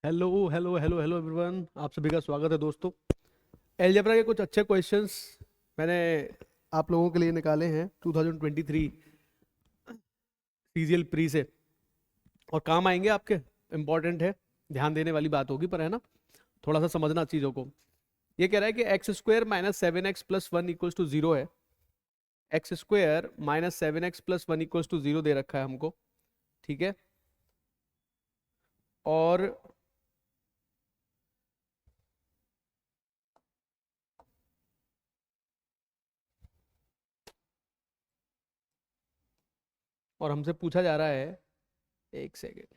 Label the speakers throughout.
Speaker 1: Hello hello hello hello everyone, आप सभी का स्वागत है दोस्तों। अलजेब्रा के कुछ अच्छे क्वेश्चंस मैंने आप लोगों के लिए निकाले हैं 2023 सीजीएल प्री से, और काम आएंगे आपके। इम्पोर्टेंट है, ध्यान देने वाली बात होगी, पर है ना, थोड़ा सा समझना चीज़ों को। ये कह रहा है कि x square minus seven x plus one equals to zero है। X square minus seven x plus one equals to zero दे रखा है हमको, ठीक है। और हमसे पूछा जा रहा है, एक second,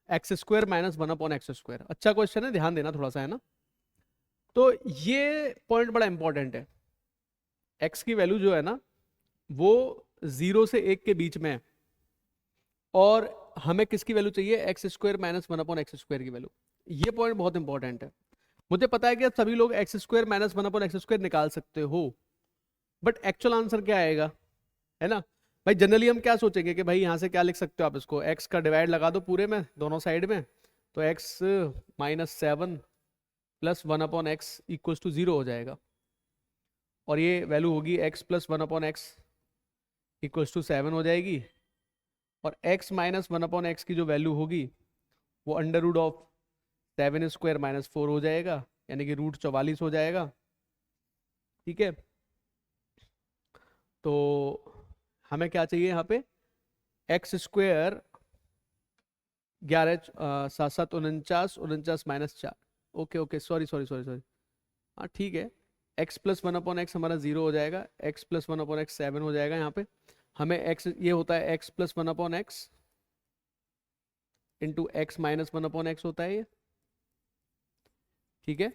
Speaker 1: x square minus one upon x square. अच्छा क्वेश्चन है, ध्यान देना थोड़ा सा, है ना। तो ये पॉइंट बड़ा इंपॉर्टेंट है। एक्स की वैल्यू जो है ना, वो जीरो से एक के बीच में है, और हमें किसकी वैल्यू चाहिए? X square minus one upon x square की वैल्यू। ये पॉइंट बहुत इंपॉर्टेंट है। मुझे पता है कि आप सभी लोग x square minus one upon x square निकाल सकते हो, बट एक्चुअल आंसर क्या आएगा, है ना। भाई जनरली हम क्या सोचेंगे कि भाई यहाँ से क्या लिख सकते हो आप, इसको एक्स का डिवाइड लगा दो पूरे में, दोनों साइड में, तो x minus seven plus one upon x equals to zero हो जाएगा, और ये वैल्यू होगी x plus one upon x equals to seven हो जाएगी, और x minus one upon x की जो वैल्यू होगी वो under root of seven square minus four हो जाएगा, यानी कि रूट 44 हो जाएगा, ठीक है। तो हमें क्या चाहिए यहाँ पे? एक्स स्क्वायर 11 सात सात उनचास, उनचास माइनस चार। Okay okay, sorry sorry sorry sorry, हाँ ठीक है। X plus one upon x हमारा जीरो हो जाएगा, x plus one upon x seven हो जाएगा। यहाँ पे हमें एक्स, ये होता है x plus one upon x into x minus one upon x होता है ये, ठीक है।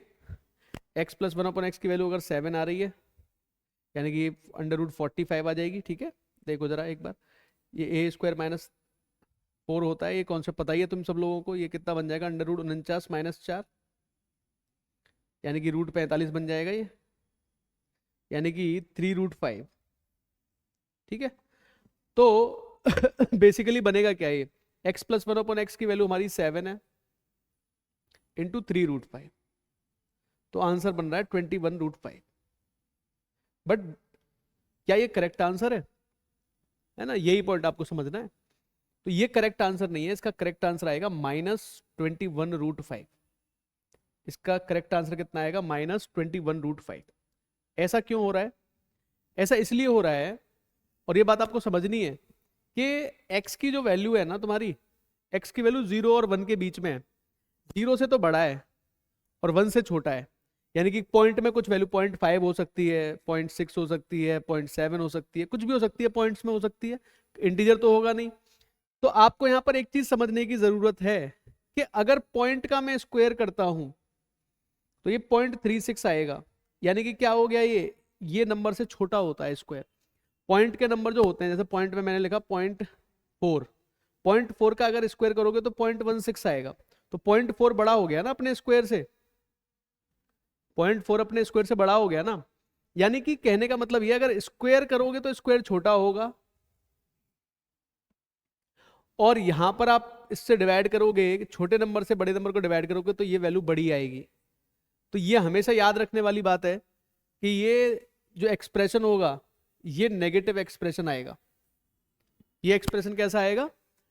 Speaker 1: X plus one upon x की वैल्यू अगर सेवन आ रही है, यानी कि अंडर रूट 45 आ जाएगी, ठीक है। देखो जरा एक बार, ये ए स्क्वायर माइनस फोर होता है, ये कॉन्सेप्ट पता ही है तुम सब लोगों को। ये कितना बन जाएगा? अंडर रूट उनचास माइनस चार, यानी कि रूट 45 बन जाएगा ये, यानी कि थ्री रूट फाइव, ठीक है। तो बेसिकली बनेगा क्या ये? X plus one upon x की वैल्यू हमारी सेवन है इंटू थ्री रूट फाइव, तो आंसर बन रहा है 21 रूट फाइव। बट क्या ये करेक्ट आंसर है ना? यही पॉइंट आपको समझना है। तो ये करेक्ट आंसर नहीं है, इसका करेक्ट आंसर आएगा -21√5। इसका करेक्ट आंसर कितना आएगा? -21√5। ऐसा क्यों हो रहा है? ऐसा इसलिए हो रहा है, और ये बात आपको समझनी है कि x की जो वैल्यू है ना तुम्हारी, x की वैल्यू 0 और 1 के बीच में है। 0 से तो बड़ा है और 1 से छोटा है, यानी कि पॉइंट में कुछ वैल्यू 0.5 हो सकती है, 0.6 हो सकती है, 0.7 हो सकती है, कुछ भी हो सकती है, पॉइंट्स में हो सकती है, इंटीजर तो होगा नहीं। तो आपको यहां पर एक चीज समझने की जरूरत है कि अगर पॉइंट का मैं स्क्वायर करता हूं तो ये 0.36 आएगा, यानी कि क्या हो गया, ये नंबर से छोटा होता है स्क्वायर। पॉइंट के नंबर जो होते हैं, जैसे पॉइंट में मैंने लिखा 0.4, 0.4 का अगर स्क्वायर करोगे तो 0.16 आएगा, तो 0.4 बड़ा हो गया ना अपने स्क्वायर से, 0.4 अपने स्क्वायर से बड़ा हो गया ना। यानी कि कहने का मतलब ये, अगर स्क्वायर करोगे तो स्क्वायर छोटा होगा, और यहां पर आप इससे डिवाइड करोगे, छोटे नंबर से बड़े नंबर को डिवाइड करोगे तो ये वैल्यू बड़ी आएगी। तो ये हमेशा याद रखने वाली बात है कि ये जो एक्सप्रेशन होगा ये नेगेटिव एक्सप्रेशन आएगा। ये एक्सप्रेशन कैसा आएगा?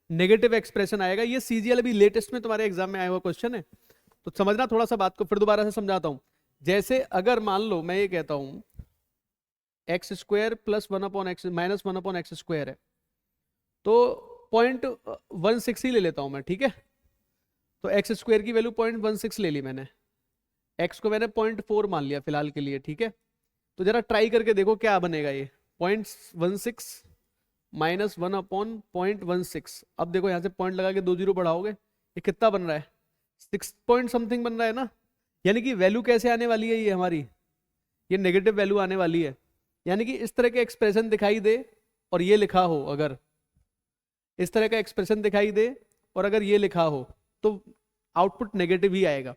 Speaker 1: नेगेटिव एक्सप्रेशन आएगा। ये सीजीएल अभी लेटेस्ट में तुम्हारे एग्जाम में आया हुआ क्वेश्चन है, तो समझना थोड़ा सा बात को, फिर दोबारा से समझाता हूं। जैसे अगर मान लो मैं ये कहता हूं x square plus one upon x minus one upon x square है, तो 0.16 ही ले लेता हूं मैं, ठीक है। तो एक्स स्क्वायर की वैल्यू 0.16 ले ली मैंने, एक्स को मैंने 0.4 मान लिया फिलहाल के लिए, ठीक है। तो जरा ट्राई करके देखो क्या बनेगा ये, 0.16 माइनस वन अपॉन 0.16। अब देखो यहाँ से पॉइंट लगा के 2 जीरो बढ़ाओगे, ये कितना बन रहा है? 6 पॉइंट समथिंग बन रहा है ना। यानी कि वैल्यू कैसे आने वाली है ये हमारी? ये नेगेटिव वैल्यू आने वाली है। यानी कि इस तरह के एक्सप्रेशन दिखाई दे और ये लिखा हो, अगर इस तरह का एक्सप्रेशन दिखाई दे और अगर ये लिखा हो, तो आउटपुट नेगेटिव ही आएगा,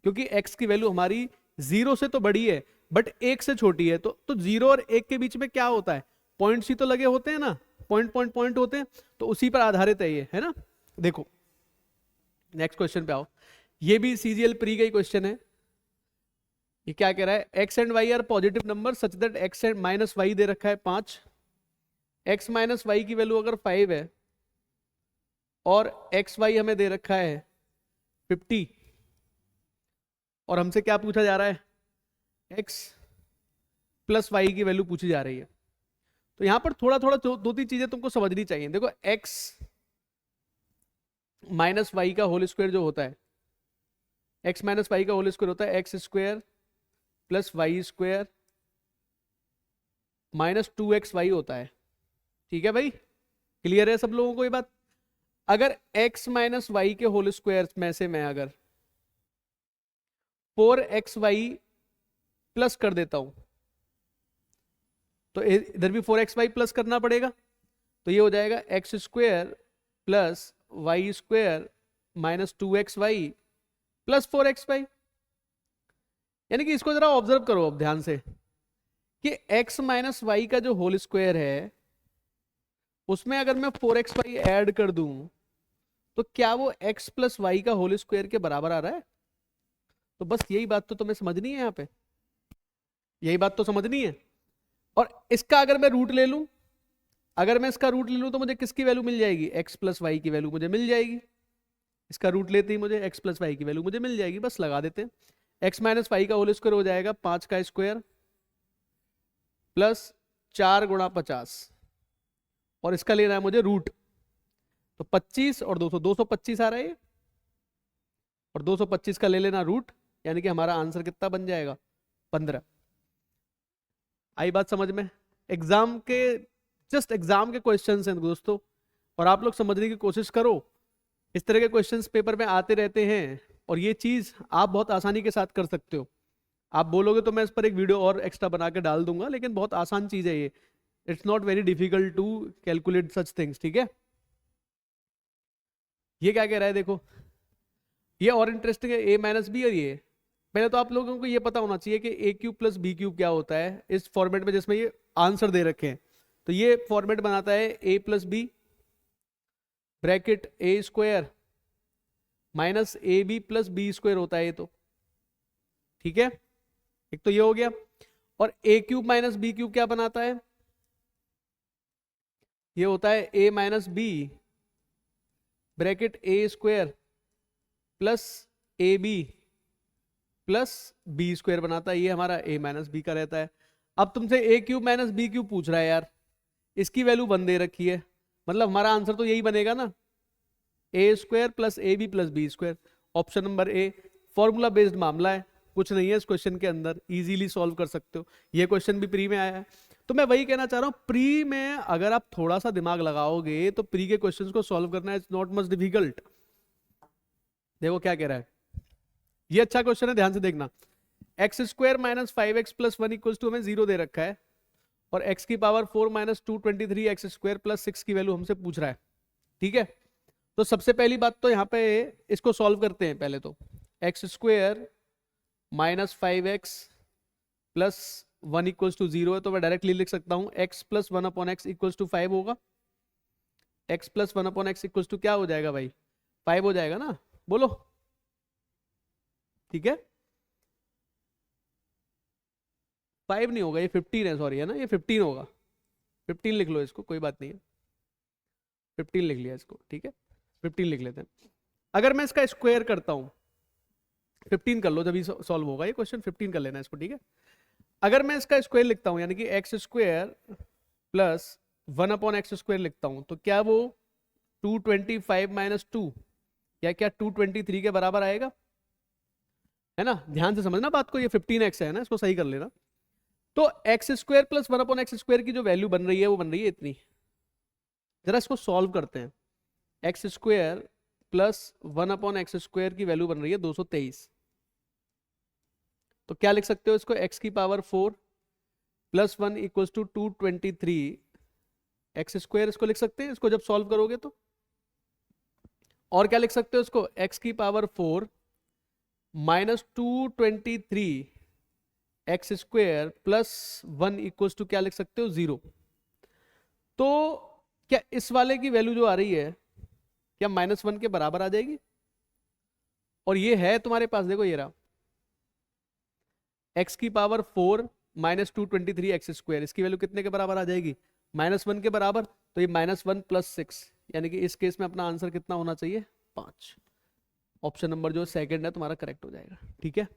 Speaker 1: क्योंकि x की वैल्यू हमारी 0 से तो बड़ी है बट 1 से छोटी है। तो 0 और 1 के बीच में क्या होता है? पॉइंट्स ही तो लगे होते हैं ना, पॉइंट पॉइंट पॉइंट होते हैं, तो उसी पर आधारित है ये, है ना। देखो नेक्स्ट क्वेश्चन पे आओ, ये भी सीजीएल प्री का ही क्वेश्चन है। ये क्या कह रहा है, x and y are positive number such that x and minus y दे रखा है 5, एक्स माइनस वाई की वैल्यू अगर 5 है और एक्स वाई हमें दे रखा है 50, और हमसे क्या पूछा जा रहा है, एक्स प्लस वाई की वैल्यू पूछी जा रही है। तो यहां पर थोड़ा थोड़ा दो तीन चीजें तुमको समझनी चाहिए। देखो एक्स माइनस वाई का होल स्क्वायर जो होता है, एक्स माइनस वाई का होल स्क्वायर होता है x square plus y square minus 2xy होता है। ठीक है भाई, क्लियर है सब लोगों को ये बात। अगर x माइनस वाई के होल स्क्वायर में से मैं अगर 4xy प्लस कर देता हूं तो इधर भी 4xy प्लस करना पड़ेगा, तो ये हो जाएगा x square plus y square minus 2xy plus 4xy। यानी कि इसको जरा ऑब्जर्व करो अब ध्यान से कि x माइनस वाई का जो होल स्क्वायर है उसमें अगर मैं 4xy ऐड कर दूं तो क्या वो x प्लस वाई का होल स्क्वायर के बराबर आ रहा है? तो बस यही बात तो तुम्हें समझनी है, यहां पे यही बात तो समझनी है। और इसका अगर मैं रूट ले लूं, अगर मैं इसका रूट ले लूं तो मुझे किसकी वैल्यू मिल जाएगी, x प्लस वाई की वैल्यू मुझे मिल जाएगी। इसका रूट लेते ही मुझे x प्लस वाई की वैल्यू मुझे मिल जाएगी, बस लगा देते हैं। x माइनस वाई का होल स्क्वायर हो जाएगा 5 का स्क्वायर प्लस 4 गुणा 50, और इसका लेना है मुझे रूट, तो 25 और 200, 225 आ रहा है, और 225 का ले लेना रूट, यानी कि हमारा आंसर कितना बन जाएगा, 15। आई बात समझ में? एग्जाम के जस्ट एग्जाम के क्वेश्चंस हैं दोस्तों, और आप लोग समझने की कोशिश करो। इस तरह के क्वेश्चंस पेपर में आते रहते हैं, और ये चीज आप बहुत आसानी के साथ कर सकते हो। आप बोलोगे तो मैं इस पर एक वीडियो और एक्स्ट्रा बना के डाल दूंगा, लेकिन बहुत आसान चीज है ये। It's not very difficult to calculate such things. ठीक है, ये क्या कह रहा है देखो, ये और इंटरेस्टिंग है, ए माइनस बी। और ये पहले तो आप लोगों को ये पता होना चाहिए कि ए क्यूब प्लस बी क्यूब क्या होता है इस फॉर्मेट में जिसमें ये आंसर दे रखे हैं। तो ये फॉर्मेट बनाता है A plus B bracket A square minus A B plus B square होता है ये तो। ठीक है, एक तो ये हो गया। और A cube minus B cube क्या बनाता है, ये होता है A minus B bracket A square plus A B plus B square बनाता है, ये हमारा ए माइनस बी का रहता है। अब तुमसे ए क्यूब माइनस बी क्यूब पूछ रहा है यार, इसकी वैल्यू 1 दे रखी है, मतलब हमारा आंसर तो यही बनेगा ना, A square plus A B plus B square. Option number A. Formula based मामला है, कुछ नहीं है इस क्वेश्चन के अंदर, इजीली सॉल्व कर सकते हो। ये क्वेश्चन भी प्री में आया है, तो मैं वही कहना चाह रहा हूँ, प्री में अगर आप थोड़ा सा दिमाग लगाओगे तो प्री के क्वेश्चंस को सॉल्व करना इज नॉट मच डिफिकल्ट। देखो क्या कह रहा है, ये अच्छा क्वेश्चन है, ध्यान से देखना। X square minus 5x plus 1 equal to हमें 0 दे रखा है, और x की power 4 minus 223 x square plus 6 की वैल्यू हमसे पूछ रहा है। ठीक है, तो सबसे पहली बात तो यहाँ पे इसको सॉल्व करते हैं पहले तो। X square minus 5x plus 1 equals to 0 है, तो मैं डायरेक्टली लिख सकता हूँ x plus 1 upon x equals to 5 होगा। x plus 1 upon x equals to क्या हो जाएगा भाई, 5 हो जाएगा ना, बोलो। ठीक है, 5 नहीं होगा, ये 15 है, सॉरी है ना, ये 15 होगा। 15 लिख लो इसको, कोई बात नहीं है, 15 लिख लिया इसको। ठीक है, 15 लिख लेते हैं। अगर मैं इसका स्क्वायर करता हूं, 15 कर लो, जब सॉल्व होगा ये क्वेश्चन, 15 कर लेना इसको। ठीक है, अगर मैं इसका स्क्वायर लिखता हूं, यानी कि x square plus 1 upon x square लिखता हूं, तो क्या वो 225 माइनस 2 या क्या 223 के बराबर आएगा, है ना? ध्यान से समझना बात को, ये 15x है ना, इसको सही कर लेना। तो x square plus 1 upon x square की जो वैल्यू बन रही है वो बन रही है इतनी। जरा इसको सॉल्व करते हैं। X square plus 1 upon x square की वैल्यू बन रही है 223। तो क्या लिख सकते हो इसको, x की power 4 plus 1 equals to 223 x square, इसको लिख सकते हैं इसको जब सॉल्व करोगे तो। और क्या लिख सकते हो इसको, x की power 4 minus 223 x square plus 1 equals to क्या लिख सकते हो, 0। तो क्या इस वाले की वैल्यू जो आ रही है क्या -1 के बराबर आ जाएगी? और ये है तुम्हारे पास, देखो ये रहा x की पावर 4 माइनस 223 एक्स स्क्वायर, इसकी वैल्यू कितने के बराबर आ जाएगी? -1 के बराबर। तो ये -1 + 6, यानी कि इस केस में अपना आंसर कितना होना चाहिए? 5। ऑप्शन नंबर जो सेकंड है तुम्हारा करेक्ट हो जाएगा। ठीक है,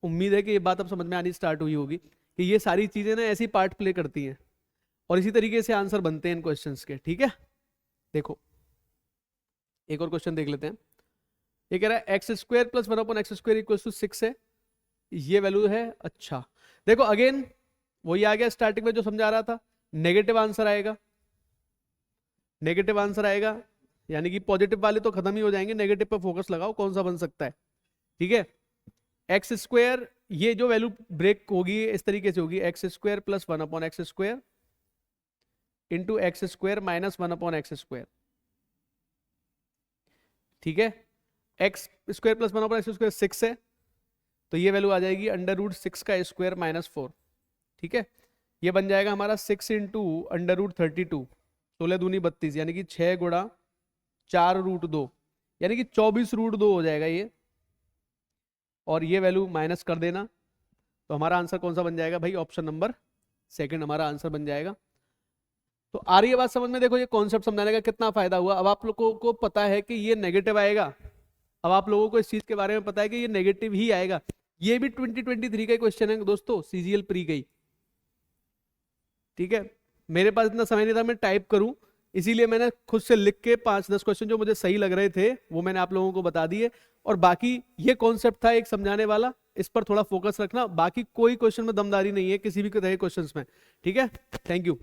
Speaker 1: उम्मीद है कि ये बात अब समझ में आनी स्टार्ट हुई होगी कि ये सारी चीजें ना ऐसी पार्ट प्ले करती हैं और इसी तरीके से आंसर बनते हैं इन क्वेश्चंस के। ठीक है, देखो एक और क्वेश्चन देख लेते हैं। ये कह रहा है x² + 1/x² = 6 है, ये वैल्यू है। अच्छा देखो अगेन वही आ गया स्टार्टिंग में जो समझा रहा था, नेगेटिव आंसर आएगा, नेगेटिव आंसर आएगा, यानी कि पॉजिटिव वाले तो खत्म ही हो जाएंगे, नेगेटिव पे फोकस लगाओ कौन सा बन सकता है। ठीक है, x², ये जो वैल्यू ब्रेक होगी इस तरीके से होगी, x² + 1/x² into x² - 1/x²। ठीक है, x² + 1/x² 6 है, तो ये वैल्यू आ जाएगी √6 का स्क्वायर -4। ठीक है, ये बन जाएगा हमारा 6 इंटू √32, 16 दूनी 32, यानी कि 6 गुणा 4√2, यानी कि 24√2 हो जाएगा ये। और ये वैल्यू माइनस कर देना, तो हमारा आंसर कौन सा बन जाएगा भाई? ऑप्शन नंबर सेकंड हमारा आंसर बन जाएगा। तो आ रही है बात समझ में? देखो ये कॉन्सेप्ट समझाने का कितना फायदा हुआ। अब आप लोगों को पता है कि ये नेगेटिव आएगा, अब आप लोगों को इस चीज के बारे में पता है कि ये नेगेटिव ही आएगा। ये भी 2023 का क्वेश्चन है दोस्तों, सीजीएल प्री गई। ठीक है, मेरे पास इतना समय नहीं था मैं टाइप करूं, इसीलिए मैंने खुद से लिख के 5-10 क्वेश्चन जो मुझे सही लग रहे थे वो मैंने आप लोगों को बता दिए। और बाकी ये कॉन्सेप्ट था एक समझाने वाला, इस पर थोड़ा फोकस रखना। बाकी कोई क्वेश्चन में दमदारी नहीं है किसी भी तरह के क्वेश्चंस में। ठीक है, थैंक यू।